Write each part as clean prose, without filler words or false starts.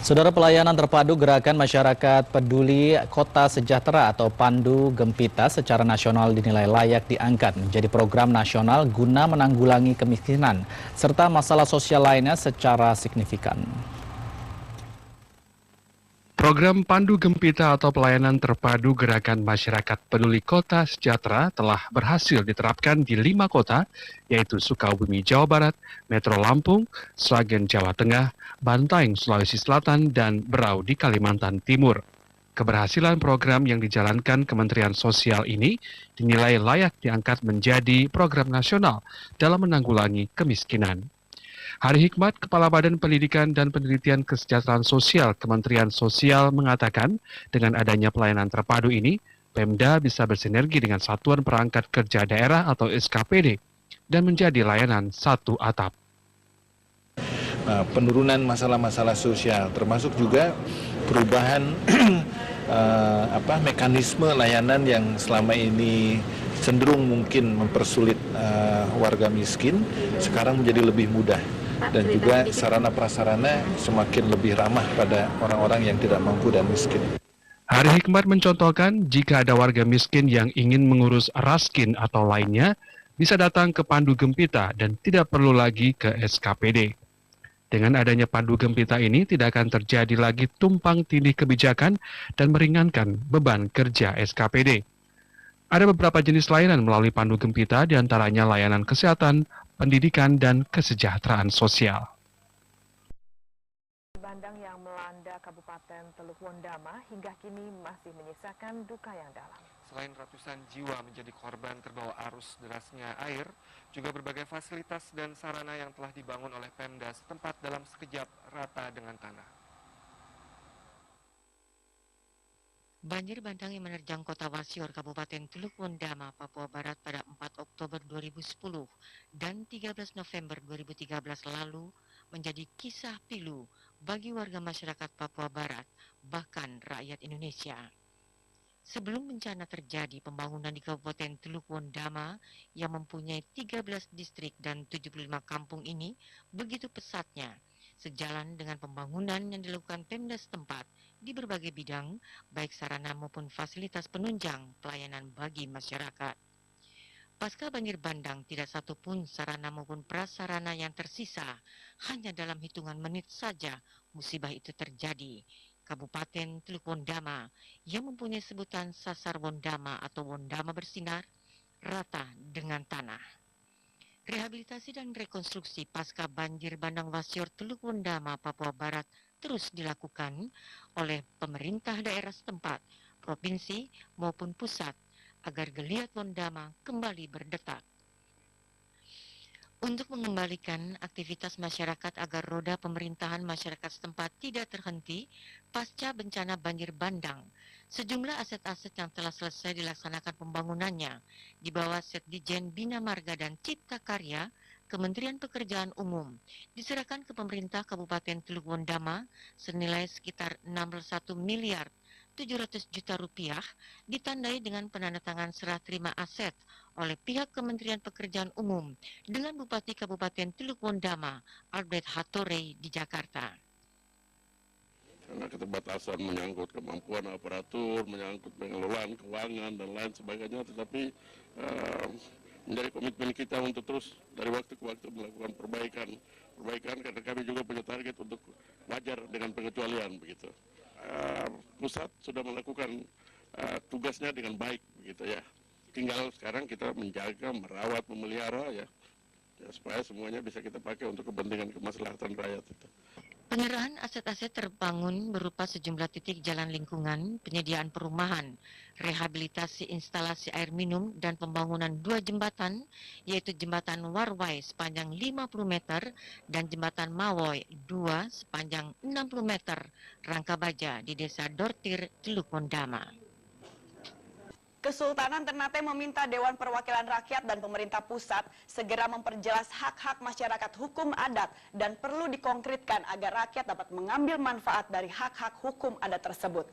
Saudara, pelayanan terpadu Gerakan Masyarakat Peduli Kota Sejahtera atau Pandu Gempita secara nasional dinilai layak diangkat menjadi program nasional guna menanggulangi kemiskinan serta masalah sosial lainnya secara signifikan. Program Pandu Gempita atau Pelayanan Terpadu Gerakan Masyarakat Peduli Kota Sejahtera telah berhasil diterapkan di 5 kota, yaitu Sukabumi, Jawa Barat, Metro Lampung, Sragen, Jawa Tengah, Bantaeng, Sulawesi Selatan, dan Berau di Kalimantan Timur. Keberhasilan program yang dijalankan Kementerian Sosial ini dinilai layak diangkat menjadi program nasional dalam menanggulangi kemiskinan. Hari Hikmat, Kepala Badan Pendidikan dan Penelitian Kesejahteraan Sosial Kementerian Sosial mengatakan dengan adanya pelayanan terpadu ini, Pemda bisa bersinergi dengan Satuan Perangkat Kerja Daerah atau SKPD dan menjadi layanan satu atap. Penurunan masalah-masalah sosial, termasuk juga perubahan mekanisme layanan yang selama ini cenderung mungkin mempersulit warga miskin, sekarang menjadi lebih mudah. Dan juga sarana prasarana semakin lebih ramah pada orang-orang yang tidak mampu dan miskin. Hari Hikmat mencontohkan jika ada warga miskin yang ingin mengurus raskin atau lainnya, bisa datang ke Pandu Gempita dan tidak perlu lagi ke SKPD. Dengan adanya Pandu Gempita ini tidak akan terjadi lagi tumpang tindih kebijakan dan meringankan beban kerja SKPD. Ada beberapa jenis layanan melalui Pandu Gempita, diantaranya layanan kesehatan, pendidikan, dan kesejahteraan sosial. Bandang yang melanda Kabupaten Teluk Wondama hingga kini masih menyisakan duka yang dalam. Selain ratusan jiwa menjadi korban terbawa arus derasnya air, juga berbagai fasilitas dan sarana yang telah dibangun oleh Pemda setempat dalam sekejap rata dengan tanah. Banjir bandang yang menerjang kota Wasior, Kabupaten Teluk Wondama, Papua Barat pada 4 Oktober 2010 dan 13 November 2013 lalu menjadi kisah pilu bagi warga masyarakat Papua Barat, bahkan rakyat Indonesia. Sebelum bencana terjadi, pembangunan di Kabupaten Teluk Wondama yang mempunyai 13 distrik dan 75 kampung ini begitu pesatnya, sejalan dengan pembangunan yang dilakukan Pemda setempat di berbagai bidang, baik sarana maupun fasilitas penunjang pelayanan bagi masyarakat. Pasca banjir bandang, tidak satu pun sarana maupun prasarana yang tersisa. Hanya dalam hitungan menit saja musibah itu terjadi. Kabupaten Teluk Wondama yang mempunyai sebutan Sasar Wondama atau Wondama bersinar, rata dengan tanah. Rehabilitasi dan rekonstruksi pasca banjir bandang Wasior Teluk Wondama, Papua Barat terus dilakukan oleh pemerintah daerah setempat, provinsi maupun pusat agar geliat Wondama kembali berdetak. Untuk mengembalikan aktivitas masyarakat agar roda pemerintahan masyarakat setempat tidak terhenti pasca bencana banjir bandang, sejumlah aset-aset yang telah selesai dilaksanakan pembangunannya di bawah Setdijen Bina Marga dan Cipta Karya Kementerian Pekerjaan Umum diserahkan ke pemerintah Kabupaten Teluk Wondama senilai sekitar 61 miliar 700 juta rupiah, ditandai dengan penandatangan serah terima aset oleh pihak Kementerian Pekerjaan Umum dengan Bupati Kabupaten Teluk Wondama, Albert Hatore di Jakarta. Karena keterbatasan menyangkut kemampuan aparatur, menyangkut pengelolaan keuangan dan lain sebagainya, tetapi menjadi komitmen kita untuk terus dari waktu ke waktu melakukan perbaikan karena kami juga punya target untuk wajar dengan pengecualian begitu. Pusat sudah melakukan tugasnya dengan baik begitu ya. Tinggal sekarang kita menjaga, merawat, memelihara ya supaya semuanya bisa kita pakai untuk kepentingan kemaslahatan rakyat itu. Penyerahan aset-aset terbangun berupa sejumlah titik jalan lingkungan, penyediaan perumahan, rehabilitasi instalasi air minum, dan pembangunan 2 jembatan, yaitu jembatan Warwai sepanjang 50 meter dan jembatan Mawoy 2 sepanjang 60 meter, Rangka Baja di Desa Dortir, Teluk Wondama. Kesultanan Ternate meminta Dewan Perwakilan Rakyat dan pemerintah pusat segera memperjelas hak-hak masyarakat hukum adat dan perlu dikonkretkan agar rakyat dapat mengambil manfaat dari hak-hak hukum adat tersebut.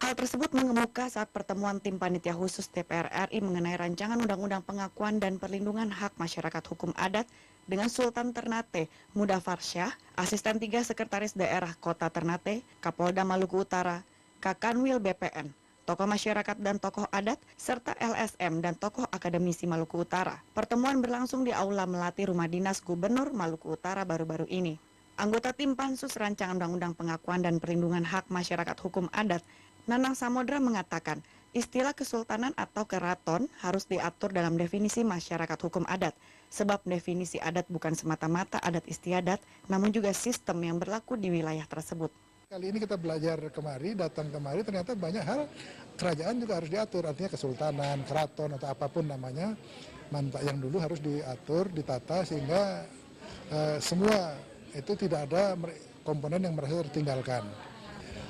Hal tersebut mengemuka saat pertemuan tim panitia khusus DPR RI mengenai rancangan undang-undang pengakuan dan perlindungan hak masyarakat hukum adat dengan Sultan Ternate Mudafar Syah, Asisten 3 Sekretaris Daerah Kota Ternate, Kapolda Maluku Utara, Kakanwil BPN, tokoh masyarakat dan tokoh adat, serta LSM dan tokoh akademisi Maluku Utara. Pertemuan berlangsung di Aula Melati Rumah Dinas Gubernur Maluku Utara baru-baru ini. Anggota tim Pansus Rancangan Undang-Undang Pengakuan dan Perlindungan Hak Masyarakat Hukum Adat, Nanang Samodra mengatakan, istilah kesultanan atau keraton harus diatur dalam definisi masyarakat hukum adat, sebab definisi adat bukan semata-mata adat istiadat, namun juga sistem yang berlaku di wilayah tersebut. Kali ini kita belajar datang kemari, ternyata banyak hal kerajaan juga harus diatur, artinya kesultanan, keraton atau apapun namanya, manfaat yang dulu harus diatur, ditata sehingga semua itu tidak ada komponen yang merasa tertinggalkan.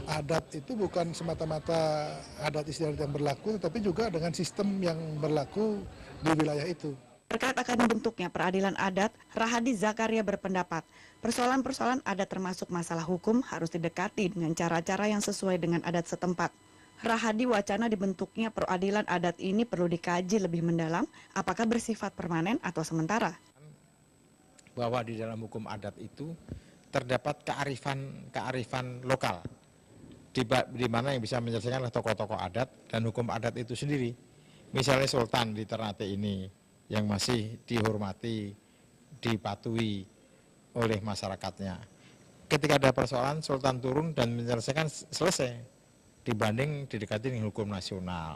Adat itu bukan semata-mata adat istiadat yang berlaku, tetapi juga dengan sistem yang berlaku di wilayah itu. Terkait akan dibentuknya peradilan adat, Rahadi Zakaria berpendapat, persoalan-persoalan adat termasuk masalah hukum harus didekati dengan cara-cara yang sesuai dengan adat setempat. Rahadi wacana dibentuknya peradilan adat ini perlu dikaji lebih mendalam, apakah bersifat permanen atau sementara. Bahwa di dalam hukum adat itu terdapat kearifan lokal, di mana yang bisa menyelesaikan adalah tokoh-tokoh adat dan hukum adat itu sendiri. Misalnya Sultan di Ternate ini yang masih dihormati, dipatuhi oleh masyarakatnya. Ketika ada persoalan, Sultan turun dan menyelesaikan, selesai, dibanding didekati dengan hukum nasional.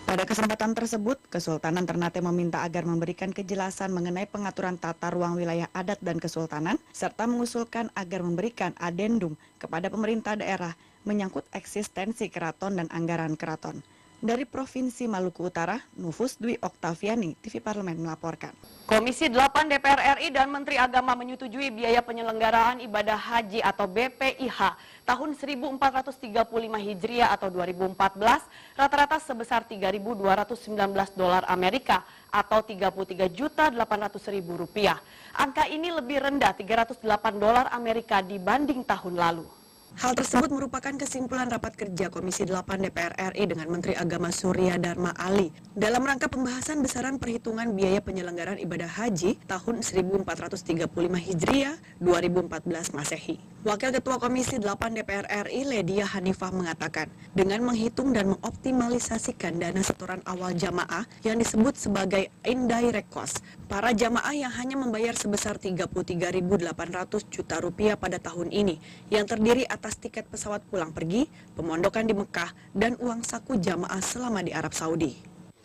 Pada kesempatan tersebut, Kesultanan Ternate meminta agar memberikan kejelasan mengenai pengaturan tata ruang wilayah adat dan kesultanan, serta mengusulkan agar memberikan adendum kepada pemerintah daerah menyangkut eksistensi keraton dan anggaran keraton. Dari Provinsi Maluku Utara, Nufus Dwi Oktaviani, TV Parlemen melaporkan. Komisi 8 DPR RI dan Menteri Agama menyetujui biaya penyelenggaraan ibadah haji atau BPIH tahun 1435 Hijriah atau 2014 rata-rata sebesar $3.219 Amerika atau $33.800.000. Angka ini lebih rendah $308 Amerika dibanding tahun lalu. Hal tersebut merupakan kesimpulan rapat kerja Komisi 8 DPR RI dengan Menteri Agama Surya Dharma Ali dalam rangka pembahasan besaran perhitungan biaya penyelenggaraan ibadah haji tahun 1435 Hijriah 2014 Masehi. Wakil Ketua Komisi 8 DPR RI Ledia Hanifah mengatakan, dengan menghitung dan mengoptimalisasikan dana setoran awal jamaah yang disebut sebagai indirect cost, para jamaah yang hanya membayar sebesar Rp33.800 juta pada tahun ini, yang terdiri atas tiket pesawat pulang pergi, pemondokan di Mekah, dan uang saku jamaah selama di Arab Saudi.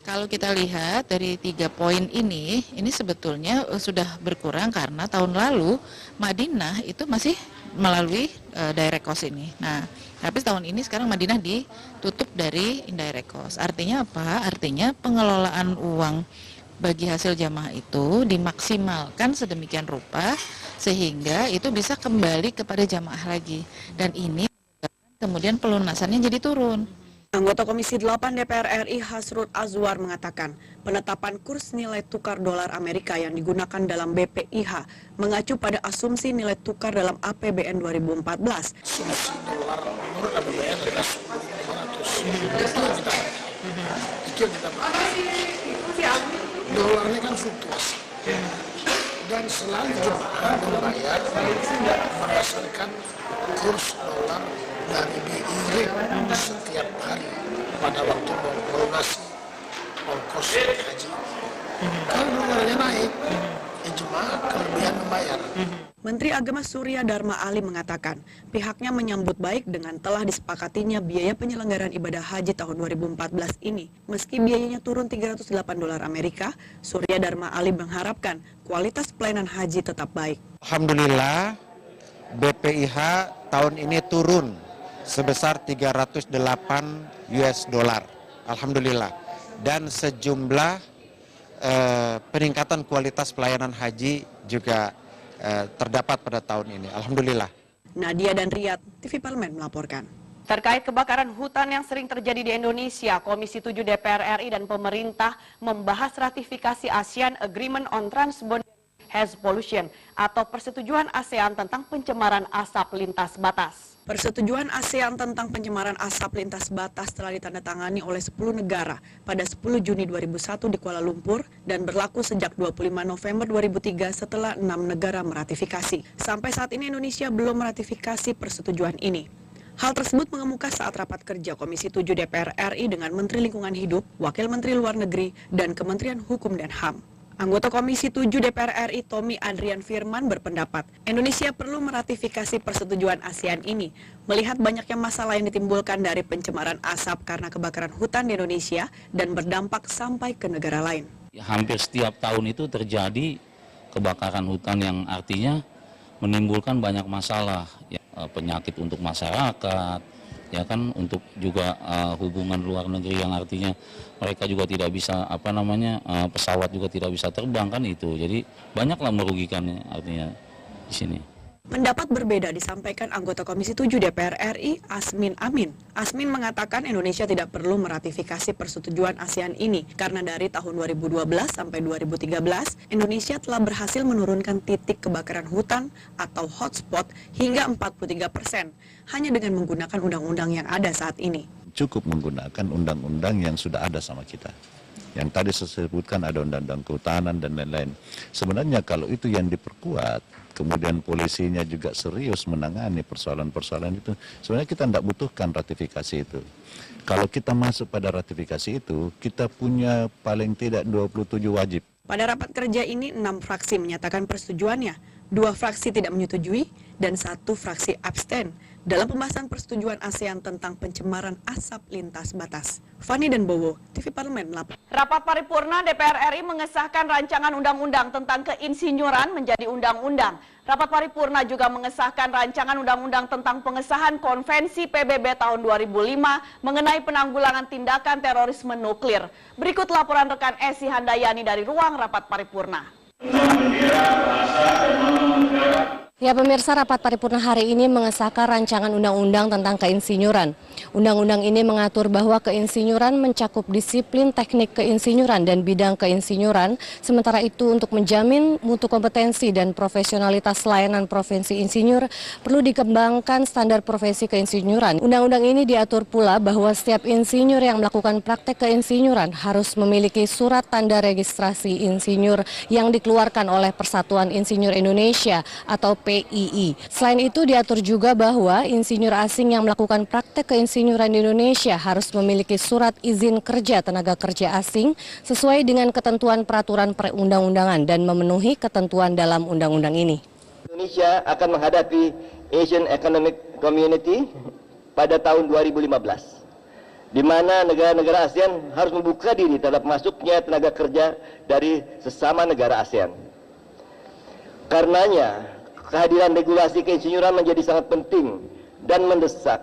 Kalau kita lihat dari 3 poin ini sebetulnya sudah berkurang karena tahun lalu Madinah itu masih melalui direct cost ini. Nah, tapi tahun ini sekarang Madinah ditutup dari indirect cost. Artinya apa? Artinya pengelolaan uang bagi hasil jamaah itu dimaksimalkan sedemikian rupa sehingga itu bisa kembali kepada jamaah lagi. Dan ini kemudian pelunasannya jadi turun. Anggota Komisi 8 DPR RI Hasrut Azwar mengatakan, penetapan kurs nilai tukar dolar Amerika yang digunakan dalam BPIH mengacu pada asumsi nilai tukar dalam APBN 2014. Asumsi dolar menurut APBN adalah 1.500. Itu yang kita pakai. Dolar ini kan fluktuasi. Dan selalu jemaah membayar berdasarkan kurs dolar dari BI setiap hari pada waktu melunasi ongkos haji. Kalau dolarnya naik, jemaah kelebihan membayar. Menteri Agama Surya Dharma Ali mengatakan, pihaknya menyambut baik dengan telah disepakatinya biaya penyelenggaraan ibadah haji tahun 2014 ini. Meski biayanya turun $308 Amerika, Surya Dharma Ali mengharapkan kualitas pelayanan haji tetap baik. Alhamdulillah, BPIH tahun ini turun sebesar $308. Alhamdulillah. Dan sejumlah peningkatan kualitas pelayanan haji juga terdapat pada tahun ini. Alhamdulillah. Nadia dan Riyad, TV Parlemen melaporkan. Terkait kebakaran hutan yang sering terjadi di Indonesia, Komisi 7 DPR RI dan pemerintah membahas ratifikasi ASEAN Agreement on Transboundary Haze Pollution atau persetujuan ASEAN tentang pencemaran asap lintas batas. Persetujuan ASEAN tentang pencemaran asap lintas batas telah ditandatangani oleh 10 negara pada 10 Juni 2001 di Kuala Lumpur dan berlaku sejak 25 November 2003 setelah 6 negara meratifikasi. Sampai saat ini Indonesia belum meratifikasi persetujuan ini. Hal tersebut mengemuka saat rapat kerja Komisi 7 DPR RI dengan Menteri Lingkungan Hidup, Wakil Menteri Luar Negeri, dan Kementerian Hukum dan HAM. Anggota Komisi 7 DPR RI Tommy Adrian Firman berpendapat Indonesia perlu meratifikasi persetujuan ASEAN ini melihat banyaknya masalah yang ditimbulkan dari pencemaran asap karena kebakaran hutan di Indonesia dan berdampak sampai ke negara lain. Hampir setiap tahun itu terjadi kebakaran hutan yang artinya menimbulkan banyak masalah, ya, penyakit untuk masyarakat, ya kan, untuk juga hubungan luar negeri yang artinya mereka juga tidak bisa pesawat juga tidak bisa terbang kan itu. Jadi banyaklah merugikannya artinya di sini. Pendapat berbeda disampaikan anggota Komisi 7 DPR RI Asmin Amin. Asmin mengatakan Indonesia tidak perlu meratifikasi persetujuan ASEAN ini karena dari tahun 2012 sampai 2013 Indonesia telah berhasil menurunkan titik kebakaran hutan atau hotspot hingga 43% hanya dengan menggunakan undang-undang yang ada saat ini. Cukup menggunakan undang-undang yang sudah ada sama kita. Yang tadi saya sebutkan ada undang-undang kehutanan dan lain-lain. Sebenarnya kalau itu yang diperkuat, kemudian polisinya juga serius menangani persoalan-persoalan itu, sebenarnya kita tidak butuhkan ratifikasi itu. Kalau kita masuk pada ratifikasi itu, kita punya paling tidak 27 wajib. Pada rapat kerja ini, 6 fraksi menyatakan persetujuannya, 2 fraksi tidak menyetujui, dan 1 fraksi abstain dalam pembahasan persetujuan ASEAN tentang pencemaran asap lintas batas. Fani dan Bowo, TV Parlemen melaporkan. Rapat paripurna DPR RI mengesahkan rancangan undang-undang tentang keinsinyuran menjadi undang-undang. Rapat paripurna juga mengesahkan rancangan undang-undang tentang pengesahan Konvensi PBB tahun 2005 mengenai penanggulangan tindakan terorisme nuklir. Berikut laporan rekan Esi Handayani dari ruang rapat paripurna. Ya pemirsa, rapat paripurna hari ini mengesahkan rancangan undang-undang tentang keinsinyuran. Undang-undang ini mengatur bahwa keinsinyuran mencakup disiplin teknik keinsinyuran dan bidang keinsinyuran. Sementara itu untuk menjamin mutu kompetensi dan profesionalitas layanan profesi insinyur perlu dikembangkan standar profesi keinsinyuran. Undang-undang ini diatur pula bahwa setiap insinyur yang melakukan praktek keinsinyuran harus memiliki surat tanda registrasi insinyur yang dikeluarkan oleh Persatuan Insinyur Indonesia atau PII. Selain itu diatur juga bahwa insinyur asing yang melakukan praktek keinsinyuran di Indonesia harus memiliki surat izin kerja tenaga kerja asing sesuai dengan ketentuan peraturan perundang-undangan dan memenuhi ketentuan dalam undang-undang ini. Indonesia akan menghadapi Asian Economic Community pada tahun 2015, di mana negara-negara ASEAN harus membuka diri terhadap masuknya tenaga kerja dari sesama negara ASEAN. Karenanya, kehadiran regulasi keinsinyuran menjadi sangat penting dan mendesak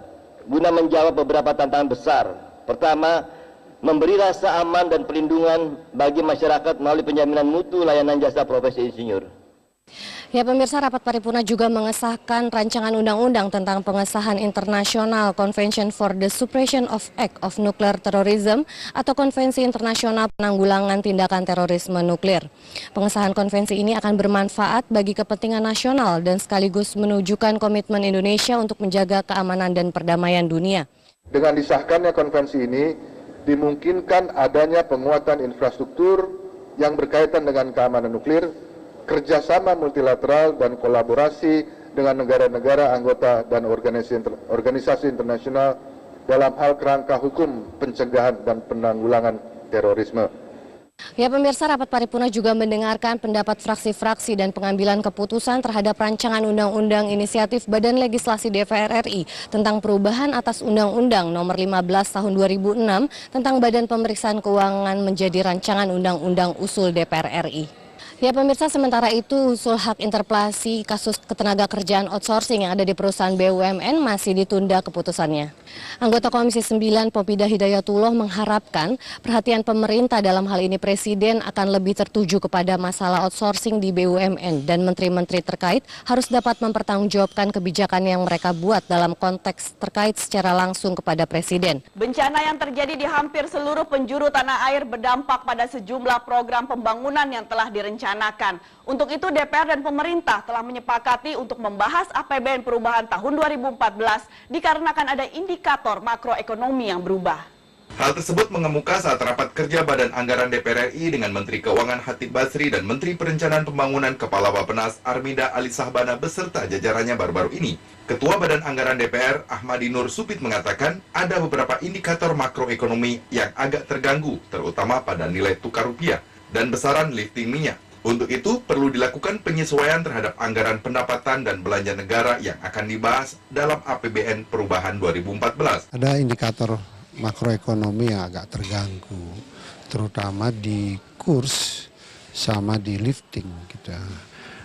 guna menjawab beberapa tantangan besar. Pertama, memberi rasa aman dan perlindungan bagi masyarakat melalui penjaminan mutu layanan jasa profesi insinyur. Ya pemirsa, rapat paripurna juga mengesahkan rancangan undang-undang tentang pengesahan International Convention for the Suppression of Act of Nuclear Terrorism atau Konvensi Internasional Penanggulangan Tindakan Terorisme Nuklir. Pengesahan konvensi ini akan bermanfaat bagi kepentingan nasional dan sekaligus menunjukkan komitmen Indonesia untuk menjaga keamanan dan perdamaian dunia. Dengan disahkannya konvensi ini, dimungkinkan adanya penguatan infrastruktur yang berkaitan dengan keamanan nuklir, kerjasama multilateral dan kolaborasi dengan negara-negara anggota dan organisasi internasional dalam hal kerangka hukum pencegahan dan penanggulangan terorisme. Ya pemirsa, rapat paripurna juga mendengarkan pendapat fraksi-fraksi dan pengambilan keputusan terhadap rancangan undang-undang inisiatif Badan Legislasi DPR RI tentang perubahan atas Undang-Undang Nomor 15 Tahun 2006 tentang Badan Pemeriksaan Keuangan menjadi rancangan undang-undang usul DPR RI. Ya pemirsa, sementara itu usul hak interpelasi kasus ketenaga kerjaan outsourcing yang ada di perusahaan BUMN masih ditunda keputusannya. Anggota Komisi 9 Popida Hidayatullah mengharapkan perhatian pemerintah dalam hal ini Presiden akan lebih tertuju kepada masalah outsourcing di BUMN dan menteri-menteri terkait harus dapat mempertanggungjawabkan kebijakan yang mereka buat dalam konteks terkait secara langsung kepada Presiden. Bencana yang terjadi di hampir seluruh penjuru tanah air berdampak pada sejumlah program pembangunan yang telah direncanakan. Untuk itu DPR dan pemerintah telah menyepakati untuk membahas APBN perubahan tahun 2014 dikarenakan ada indikator makroekonomi yang berubah. Hal tersebut mengemuka saat rapat kerja Badan Anggaran DPR RI dengan Menteri Keuangan Khatib Basri dan Menteri Perencanaan Pembangunan Kepala Bappenas Armida Ali Sahbana beserta jajarannya baru-baru ini. Ketua Badan Anggaran DPR Ahmadi Nur Supit mengatakan ada beberapa indikator makroekonomi yang agak terganggu, terutama pada nilai tukar rupiah dan besaran lifting minyak. Untuk itu, perlu dilakukan penyesuaian terhadap anggaran pendapatan dan belanja negara yang akan dibahas dalam APBN perubahan 2014. Ada indikator makroekonomi yang agak terganggu, terutama di kurs sama di lifting.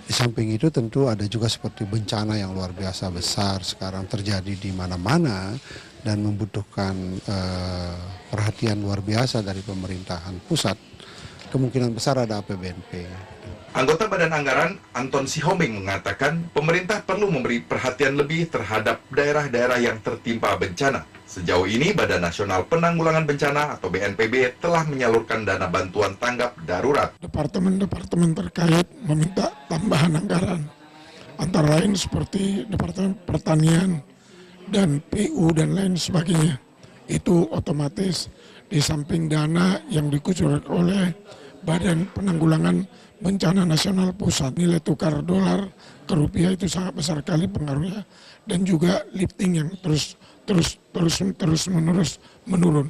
Di samping itu tentu ada juga seperti bencana yang luar biasa besar sekarang terjadi di mana-mana dan membutuhkan perhatian luar biasa dari pemerintahan pusat. Kemungkinan besar ada APBNP. Anggota Badan Anggaran Anton Sihoming mengatakan pemerintah perlu memberi perhatian lebih terhadap daerah-daerah yang tertimpa bencana. Sejauh ini Badan Nasional Penanggulangan Bencana atau BNPB telah menyalurkan dana bantuan tanggap darurat. Departemen-departemen terkait meminta tambahan anggaran, antara lain seperti Departemen Pertanian dan PU dan lain sebagainya. Itu otomatis di samping dana yang dikucurkan oleh Badan Penanggulangan Bencana Nasional Pusat, nilai tukar dolar ke rupiah itu sangat besar sekali pengaruhnya, dan juga lifting yang terus menerus menurun.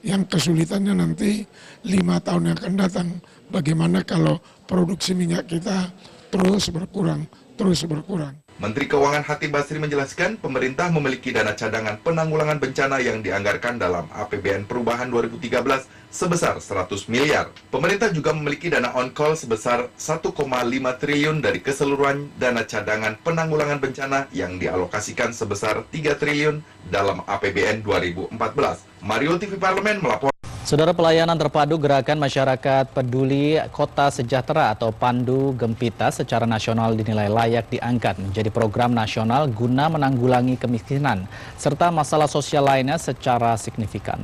Yang kesulitannya nanti 5 tahun yang akan datang, bagaimana kalau produksi minyak kita terus berkurang. Menteri Keuangan Khatib Basri menjelaskan pemerintah memiliki dana cadangan penanggulangan bencana yang dianggarkan dalam APBN perubahan 2013 sebesar 100 miliar. Pemerintah juga memiliki dana on-call sebesar 1,5 triliun dari keseluruhan dana cadangan penanggulangan bencana yang dialokasikan sebesar 3 triliun dalam APBN 2014. Mario TV Parlemen melapor. Saudara, pelayanan terpadu Gerakan Masyarakat Peduli Kota Sejahtera atau Pandu Gempita secara nasional dinilai layak diangkat menjadi program nasional guna menanggulangi kemiskinan serta masalah sosial lainnya secara signifikan.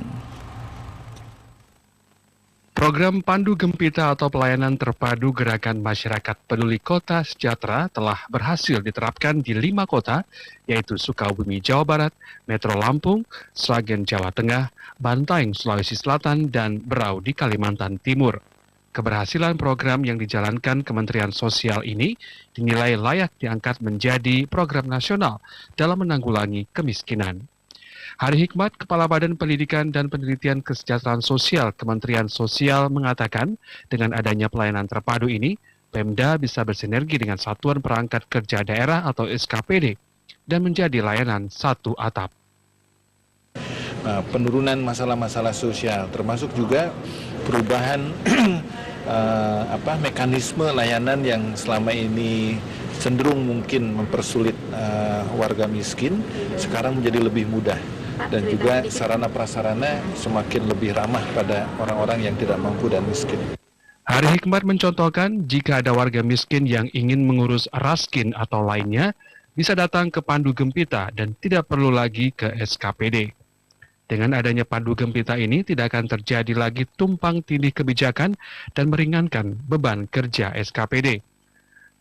Program Pandu Gempita atau Pelayanan Terpadu Gerakan Masyarakat Peduli Kota Sejahtera telah berhasil diterapkan di 5 kota, yaitu Sukabumi, Jawa Barat, Metro Lampung, Sragen, Jawa Tengah, Bantaeng, Sulawesi Selatan, dan Berau di Kalimantan Timur. Keberhasilan program yang dijalankan Kementerian Sosial ini dinilai layak diangkat menjadi program nasional dalam menanggulangi kemiskinan. Hari Hikmat, Kepala Badan Pendidikan dan Penelitian Kesejahteraan Sosial Kementerian Sosial mengatakan dengan adanya pelayanan terpadu ini, Pemda bisa bersinergi dengan Satuan Perangkat Kerja Daerah atau SKPD dan menjadi layanan satu atap. Penurunan masalah-masalah sosial, termasuk juga perubahan mekanisme layanan yang selama ini cenderung mungkin mempersulit warga miskin, sekarang menjadi lebih mudah. Dan juga sarana prasarana semakin lebih ramah pada orang-orang yang tidak mampu dan miskin. Hari Hikmat mencontohkan jika ada warga miskin yang ingin mengurus raskin atau lainnya, bisa datang ke Pandu Gempita dan tidak perlu lagi ke SKPD. Dengan adanya Pandu Gempita ini tidak akan terjadi lagi tumpang tindih kebijakan dan meringankan beban kerja SKPD.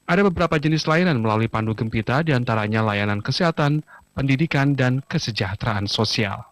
Ada beberapa jenis layanan melalui Pandu Gempita, diantaranya layanan kesehatan, pendidikan, dan kesejahteraan sosial.